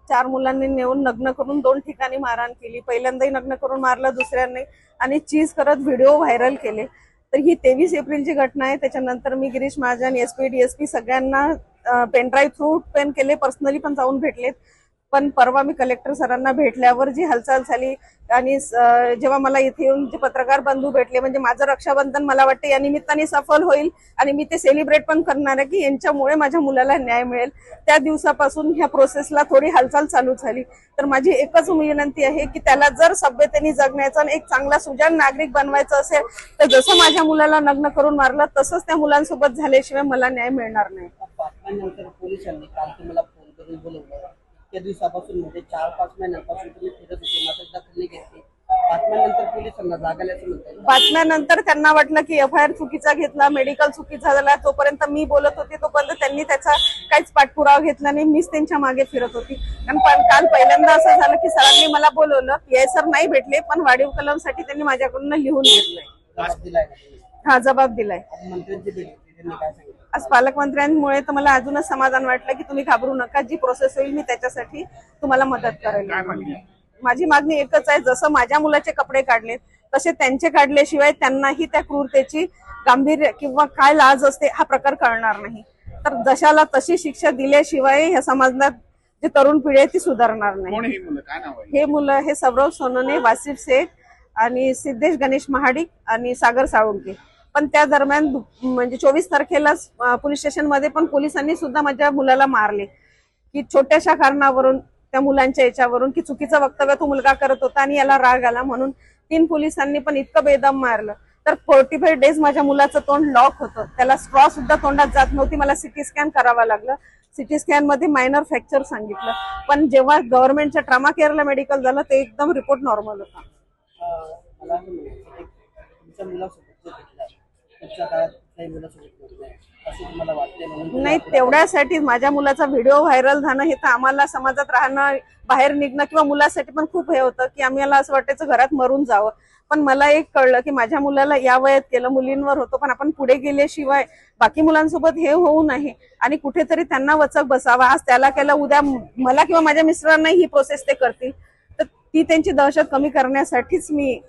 4 मुलांनी नेऊन नग्न करून 2 ठिकाणी मारहाण केली। पहिल्यांदाही नग्न करून मारलं, दुसऱ्यांदा आणि चीज करत व्हिडिओ व्हायरल केले। तर ही 23 एप्रिलची घटना आहे। त्याच्यानंतर मी गिरीश महाजन, एसपी, डीएसपी सगळ्यांना पेनड्राईव्ह थ्रू पेन केले, पर्सनली पण जाऊन भेटलेत। पण परवा मी कलेक्टर सरांना भेटल्यावर जी हालचाल झाली आणि जेव्हा मला इथे येऊन जे पत्रकार बंधू भेटले, म्हणजे माझं रक्षाबंधन मला वाटतं या निमित्ताने सफल होईल आणि मी ते सेलिब्रेट पण करणार आहे की यांच्यामुळे माझ्या मुलाला न्याय मिळेल। त्या दिवसापासून ह्या प्रोसेसला थोडी हालचाल चालू झाली। तर माझी एकच विनंती आहे की त्याला जर सभ्यतेने जगण्याचा आणि एक चांगला सुजाण नागरिक बनवायचा असेल तर जसं माझ्या मुलाला नग्न करून मारलं तसंच त्या मुलांसोबत झाल्याशिवाय मला न्याय मिळणार नाही। बातम्यांनंतर पोलिसांनी काल तुम्हाला फोन करून बोलवलं। त्या दिवसापासून म्हणजे 4-5 महिन्यांपासून तुम्ही फिरत होते, मात्र दखल नाही घेतली। बातम्यांनंतर पोलिसांना जागाल्याचं म्हणतात। बातम्यानंतर त्यांना वाटलं की एफआयआर चुकीचा घेतला, मेडिकल चुकीचा झाला। तोपर्यंत मी बोलत होते तोपर्यंत त्यांनी त्याचा काहीच पाठपुरावा घेतला नाही। मीच त्यांच्या मागे फिरत होती। कारण काल पहिल्यांदा असं झालं की सरांनी मला बोलवलं, पीआय सर नाही भेटले, पण वाढीव कलमसाठी त्यांनी माझ्याकडून लिहून घेतलंय। हा, जबाब दिलाय। मंत्र्यांची भेट होती, त्यांनी काय सांगितलं? आज पालकमंत्र्यांमुळे तर मला अजूनच समाधान वाटलं की तुम्ही घाबरू नका, जी प्रोसेस होईल मी त्याच्यासाठी तुम्हाला मदत करेल। माझी मागणी एकच आहे, जसं माझ्या मुलाचे कपडे काढले तसे त्यांचे काढल्याशिवाय त्यांनाही त्या क्रूरतेची गांभीर्य किंवा काय लाज असते हा प्रकार कळणार नाही। तर जशाला तशी शिक्षा दिल्याशिवाय ह्या समाजात जी तरुण पिढी आहे ती सुधारणार नाही। हे मुलं हे सौरव सोनोने, वासिफ शेख आणि सिद्धेश गणेश महाडिक आणि सागर साळुंके। पण त्या दरम्यान म्हणजे 24 तारखेला पोलीस स्टेशनमध्ये पण पोलिसांनी सुद्धा माझ्या मुलाला मारले की छोट्याशा कारणावरून, त्या मुलांच्या याच्यावरून की चुकीचं वक्तव्य तो मुलगा करत होता आणि याला राग आला म्हणून 3 पोलिसांनी पण इतकं बेदम मारलं। तर 45 डेज माझ्या मुलाचं तोंड लॉक होतं, त्याला स्ट्रॉ सुद्धा तोंडात जात नव्हती। मला सिटी स्कॅन करावा लागलं। सिटी स्कॅन मध्ये मायनर फ्रॅक्चर सांगितलं, पण जेव्हा गव्हर्नमेंटच्या ट्रामा केअरला मेडिकल झालं ते एकदम रिपोर्ट नॉर्मल होता। मला तुमच्या मुलासोबत पुढच्या काळात काही मुलासोबत असं तुम्हाला वाटतंय म्हणून? नाही, तेवढ्यासाठी माझ्या मुलाचा व्हिडिओ व्हायरल झालं हे तर आम्हाला समाजात राहणं, बाहेर निघणं किंवा मुलासाठी पण खूप हे होतं की आम्हाला असं वाटायचं घरात मरून जावं। पण मला एक कळलं की माझ्या मुलाला या वयात केलं, मुलींवर होतो, पण आपण पुढे गेल्याशिवाय बाकी मुलांसोबत हे होऊ नये आणि कुठेतरी त्यांना वचक बसावा। आज त्याला केलं, उद्या मला किंवा माझ्या मिस्टरांनाही ही प्रोसेस ते करतील, तर ती त्यांची दहशत कमी करण्यासाठीच मी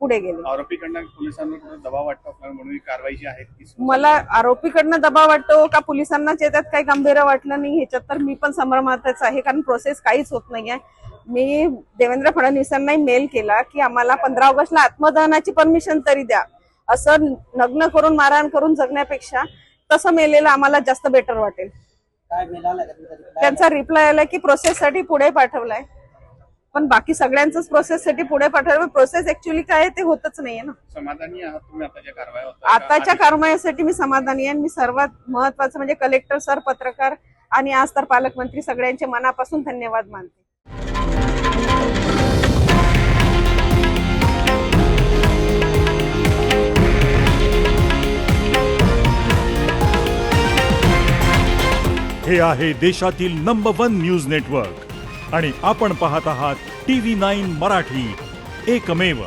पुढे गेले। आरोपीकडनं पोलिसांवर दबाव वाटतो म्हणून ही कारवाई जी आहे मला आरोपीकडनं दबाव वाटतो का पोलिसांनाच याच्यात काही गांभीर्य वाटलं नाही ह्याच्यात तर मी पण संभ्रमातच आहे, कारण प्रोसेस काहीच होत नाहीये। मी देवेंद्र फडणवीसांनाही मेल केला की आम्हाला 15 ऑगस्टला आत्मदहनाची परमिशन तरी द्या, असं नग्न करून मारहाण करून जगण्यापेक्षा तसं मेलेलं आम्हाला जास्त बेटर वाटेल। त्यांचा रिप्लाय आला की प्रोसेससाठी पुढे पाठवलाय, पण बाकी सगळ्यांचंच प्रोसेससाठी पुढे पाठवलं। प्रोसेस ऍक्च्युअली काय आहे ते होतच नाहीये ना। समाधानी आहात तुम्ही आताच्या कारवाईसाठी मी समाधानी आहे। मी सर्वात महत्वाचं म्हणजे कलेक्टर सर, पत्रकार आणि आज तर पालकमंत्री सगळ्यांचे मनापासून धन्यवाद मानते। हे आहे देशातील नंबर 1 न्यूज नेटवर्क आणि आपण पाहत आहात TV9 मराठी, एकमेव।